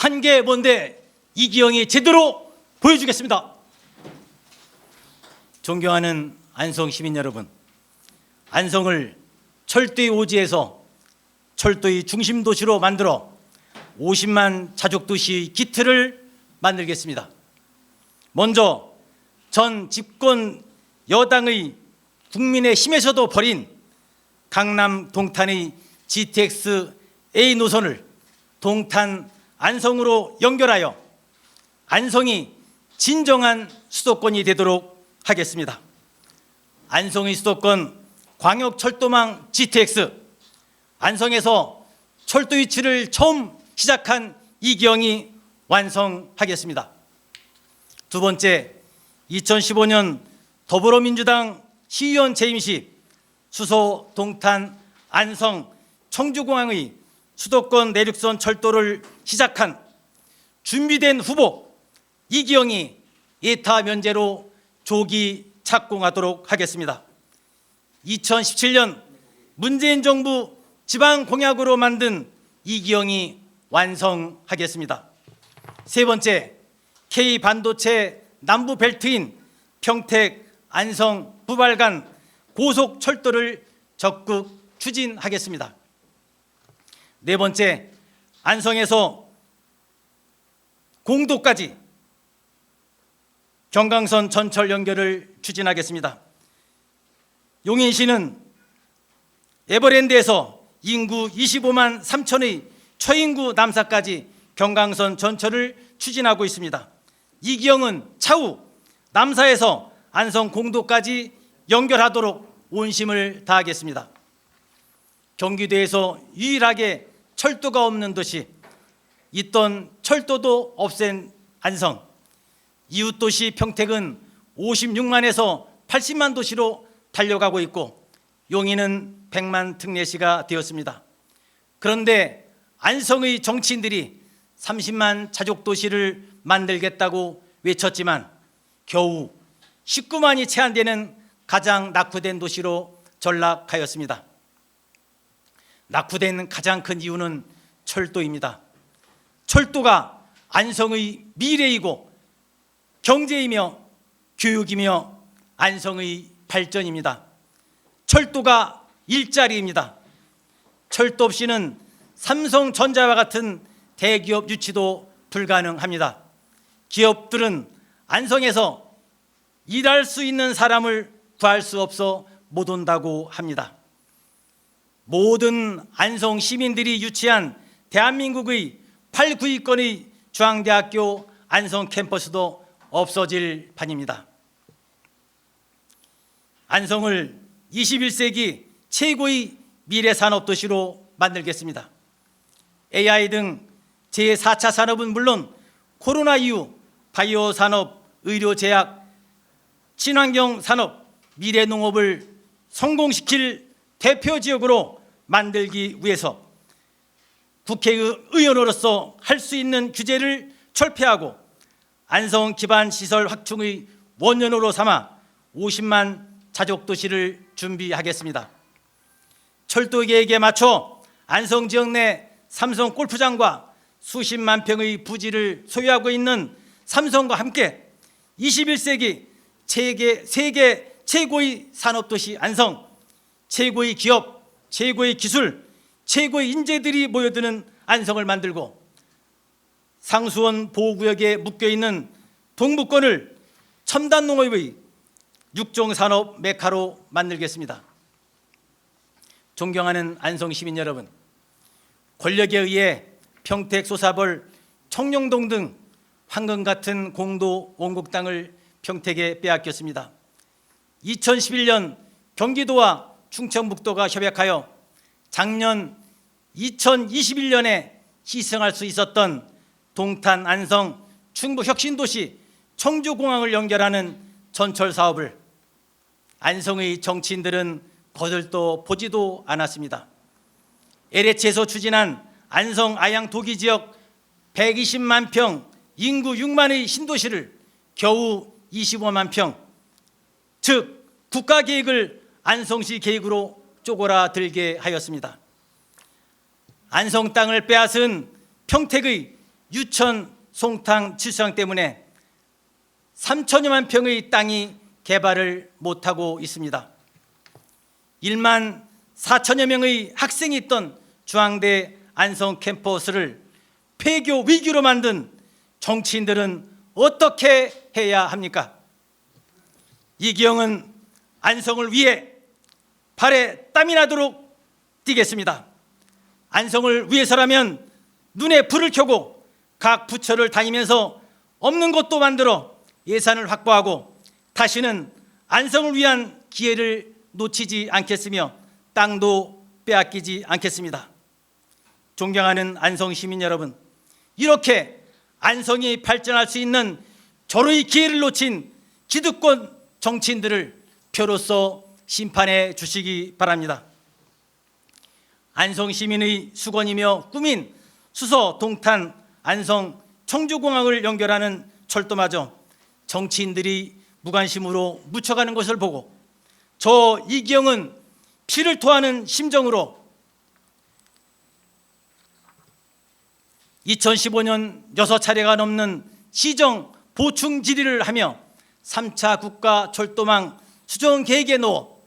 한 게 뭔데 이기영이 제대로 보여주겠습니다. 존경하는 안성 시민 여러분, 안성을 철도의 오지에서 철도의 중심 도시로 만들어 50만 자족 도시 기틀을 만들겠습니다. 먼저 전 집권 여당의 국민의 힘에서도 버린 강남 동탄의 GTX A 노선을 동탄 안성으로 연결하여 안성이 진정한 수도권이 되도록 하겠습니다. 안성의 수도권 광역철도망 GTX, 안성에서 철도 위치를 처음 시작한 이기영이 완성하겠습니다. 두 번째, 2015년 더불어민주당 시의원 재임 시 수소, 동탄, 안성, 청주공항의 수도권 내륙선 철도를 시작한 준비된 후보 이기영이 예타 면제로 조기 착공하도록 하겠습니다. 2017년 문재인 정부 지방 공약으로 만든 이기영이 완성하겠습니다. 세 번째, K반도체 남부 벨트인 평택, 안성, 부발 간 고속철도를 적극 추진하겠습니다. 네 번째, 안성에서 공도까지 경강선 전철 연결을 추진하겠습니다. 용인시는 에버랜드에서 인구 25만 3천의 초인구 남사까지 경강선 전철을 추진하고 있습니다. 이기영은 차후 남사에서 안성 공도까지 연결하도록 온심을 다하겠습니다. 경기도에서 유일하게 철도가 없는 도시, 있던 철도도 없앤 안성, 이웃도시 평택은 56만에서 80만 도시로 달려가고 있고 용인은 100만 특례시가 되었습니다. 그런데 안성의 정치인들이 30만 자족도시를 만들겠다고 외쳤지만 겨우 19만이 채 안 되는 가장 낙후된 도시로 전락하였습니다. 낙후된 가장 큰 이유는 철도입니다. 철도가 안성의 미래이고 경제이며 교육이며 안성의 발전입니다. 철도가 일자리입니다. 철도 없이는 삼성전자와 같은 대기업 유치도 불가능합니다. 기업들은 안성에서 일할 수 있는 사람을 구할 수 없어 못 온다고 합니다. 모든 안성 시민들이 유치한 대한민국의 8, 9위권의 중앙대학교 안성 캠퍼스도 없어질 판입니다. 안성을 21세기 최고의 미래산업도시로 만들겠습니다. AI 등 제4차 산업은 물론 코로나 이후 바이오 산업, 의료 제약, 친환경 산업, 미래 농업을 성공시킬 대표 지역으로 만들기 위해서 국회의원으로서 할 수 있는 규제를 철폐하고 안성 기반 시설 확충의 원년으로 삼아 50만 자족도시를 준비하겠습니다. 철도 계획에 맞춰 안성 지역 내 삼성 골프장과 수십만 평의 부지를 소유하고 있는 삼성과 함께 21세기 세계 최고의 산업도시 안성, 최고의 기업, 최고의 기술, 최고의 인재들이 모여드는 안성을 만들고 상수원 보호구역에 묶여있는 동부권을 첨단 농업의 육종산업 메카로 만들겠습니다. 존경하는 안성 시민 여러분, 권력에 의해 평택, 소사벌, 청룡동 등 황금 같은 공도 원곡 땅을 평택에 빼앗겼습니다. 2011년 경기도와 충청북도가 협약하여 작년 2021년에 시승할 수 있었던 동탄, 안성, 충북 혁신도시 청주공항을 연결하는 전철 사업을 안성의 정치인들은 거들떠 보지도 않았습니다. LH에서 추진한 안성 아양 도기 지역 120만 평 인구 6만의 신도시를 겨우 25만 평, 즉 국가 계획을 안성시 계획으로 쪼그라들게 하였습니다. 안성 땅을 빼앗은 평택의 유천 송탕 치수장 때문에 3천여만 평의 땅이 개발을 못하고 있습니다. 1만 4천여 명의 학생이 있던 중앙대 안성 캠퍼스를 폐교 위기로 만든 정치인들은 어떻게 해야 합니까? 이기영은 안성을 위해 발에 땀이 나도록 뛰겠습니다. 안성을 위해서라면 눈에 불을 켜고 각 부처를 다니면서 없는 것도 만들어 예산을 확보하고 다시는 안성을 위한 기회를 놓치지 않겠으며 땅도 빼앗기지 않겠습니다. 존경하는 안성 시민 여러분, 이렇게 안성이 발전할 수 있는 절호의 기회를 놓친 기득권 정치인들을 표로서 심판해 주시기 바랍니다. 안성 시민의 수건이며 꿈인 수서 동탄 안성 청주공항을 연결하는 철도마저 정치인들이 무관심으로 묻혀가는 것을 보고 저 이기영은 피를 토하는 심정으로 2015년 6차례가 넘는 시정 보충 질의를 하며 3차 국가 철도망 수정 계획에 넣어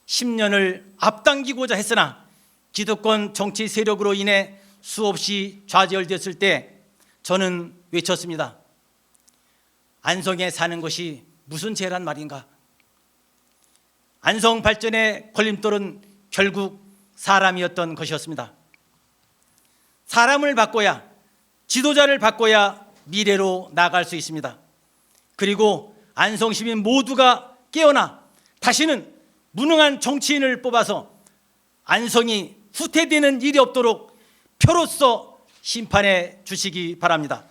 10년을 앞당기고자 했으나 기득권 정치 세력으로 인해 수없이 좌절됐을 때 저는 외쳤습니다. 안성에 사는 것이 무슨 죄란 말인가? 안성 발전의 걸림돌은 결국 사람이었던 것이었습니다. 사람을 바꿔야, 지도자를 바꿔야 미래로 나아갈 수 있습니다. 그리고 안성 시민 모두가 깨어나 다시는 무능한 정치인을 뽑아서 안성이 후퇴되는 일이 없도록 표로서 심판해 주시기 바랍니다.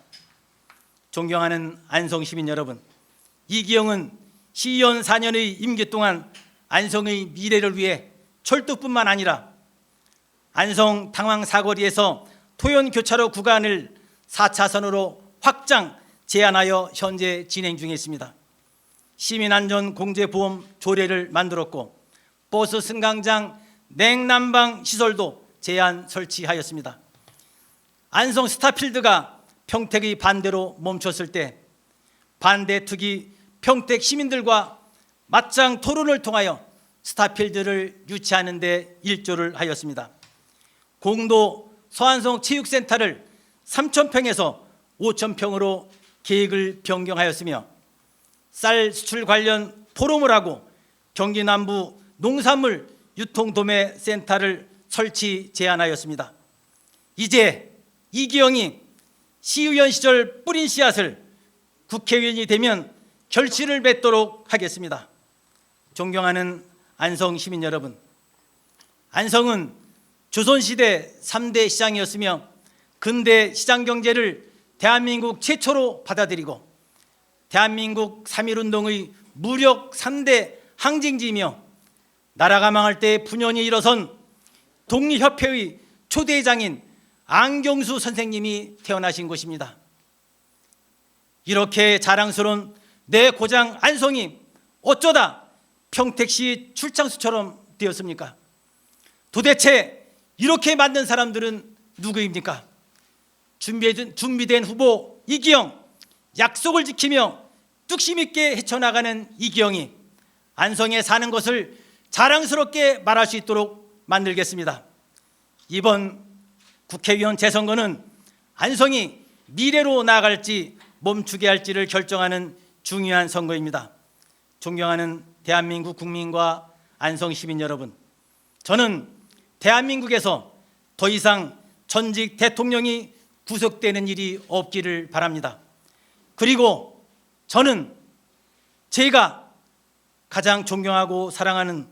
존경하는 안성 시민 여러분, 이기영은 시의원 4년의 임기 동안 안성의 미래를 위해 철도뿐만 아니라 안성 당황 사거리에서 토연 교차로 구간을 4차선으로 확장 제한하여 현재 진행 중에 있습니다. 시민안전공제보험 조례를 만들었고 버스 승강장 냉난방 시설도 제한 설치하였습니다. 안성 스타필드가 평택의 반대로 멈췄을 때 반대 투기 평택 시민들과 맞짱 토론을 통하여 스타필드를 유치하는 데 일조를 하였습니다. 공도 서안성 체육센터를 3,000평에서 5,000평으로 계획을 변경하였으며 쌀 수출 관련 포럼을 하고 경기 남부 농산물 유통도매 센터를 설치 제안하였습니다. 이제 이기영이 시의원 시절 뿌린 씨앗을 국회의원이 되면 결실을 맺도록 하겠습니다. 존경하는 안성 시민 여러분, 안성은 조선시대 3대 시장이었으며 근대 시장 경제를 대한민국 최초로 받아들이고 대한민국 3.1운동의 무력 3대 항쟁지이며 나라가 망할 때 분연히 일어선 독립협회의 초대장인 안경수 선생님이 태어나신 곳입니다. 이렇게 자랑스러운 내 고장 안성이 어쩌다 평택시 출장수처럼 되었습니까? 도대체 이렇게 만든 사람들은 누구입니까? 준비된 후보 이기영, 약속을 지키며 뚝심 있게 헤쳐나가는 이기영이 안성에 사는 것을 자랑스럽게 말할 수 있도록 만들겠습니다. 이번 국회의원 재선거는 안성이 미래로 나아갈지 멈추게 할지를 결정하는 중요한 선거입니다. 존경하는 대한민국 국민과 안성 시민 여러분, 저는 대한민국에서 더 이상 전직 대통령이 구속되는 일이 없기를 바랍니다. 그리고 저는 제가 가장 존경하고 사랑하는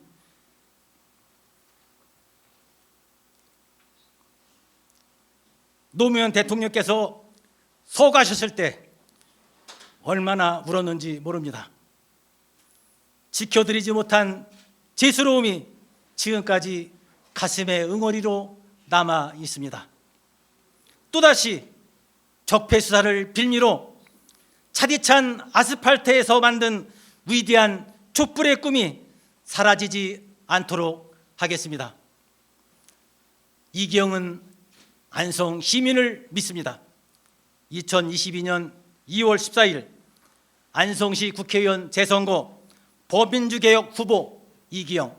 노무현 대통령께서 서가셨을 때 얼마나 울었는지 모릅니다. 지켜드리지 못한 죄스러움이 지금까지 가슴의 응어리로 남아 있습니다. 또다시 적폐 수사를 빌미로 차디찬 아스팔트에서 만든 위대한 촛불의 꿈이 사라지지 않도록 하겠습니다. 이기영은 안성 시민을 믿습니다. 2022년 2월 14일 안성시 국회의원 재선거 범민주개혁 후보 이기영,